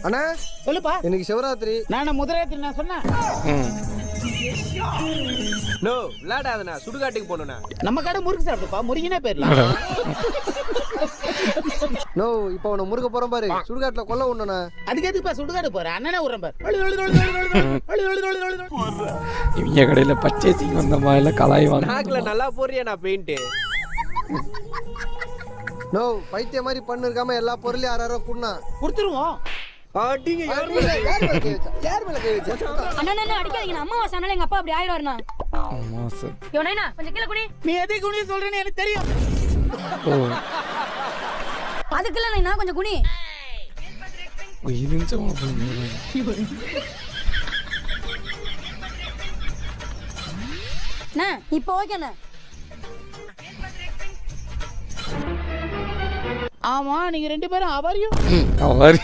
அண்ணா சொல்லுப்பா. இன்னைக்கு சிவராத்திரி. நான் முதராத்திரி நான் சொன்னேன். நோ விளையாடாதண்ணா, சுடுகாட்டுக்கு போகணுண்ணா. நம்ம கடை முறுக்கு சாப்பிடுப்பா, முருகினே போயிடலாம். நோ இப்போ அவனை முறுக்க போறோம் பாரு, சுடுகாட்டுல கொல்ல ஒண்ணுண்ணா. அதுக்கு எதுக்குப்பா சுடுகாடு போற? அண்ணனே விடுறேன் பாரு. இவங்க கடையில பர்ச்சேசிங் வந்த மாதிரி கலாய் வாங்க. நாக்குல நல்லா போறியா நான் பெயிண்ட். நோ பைத்திய மாதிரி பண்ணு இருக்காம எல்லா பொருளையும் யாரோ குடுனா கொடுத்துருவோம். அடிங்க. யார் மேல கை வச்சா? அண்ணா அடிக்காதீங்க, அம்மா வாசனால எங்க அப்பா அப்படி ஆயிடுவாருண்ணா. மாசம் யோனைனா கொஞ்சம் கீழே குனி. நீ எதை குனி சொல்றேன்னு எனக்கு தெரியும். அதுக்குள்ள நான் கொஞ்சம் குனி. அண்ணா இப்போ ஓகேண்ணா. ஆமா நீங்க ரெண்டு பேரும் அவரையும் அவர்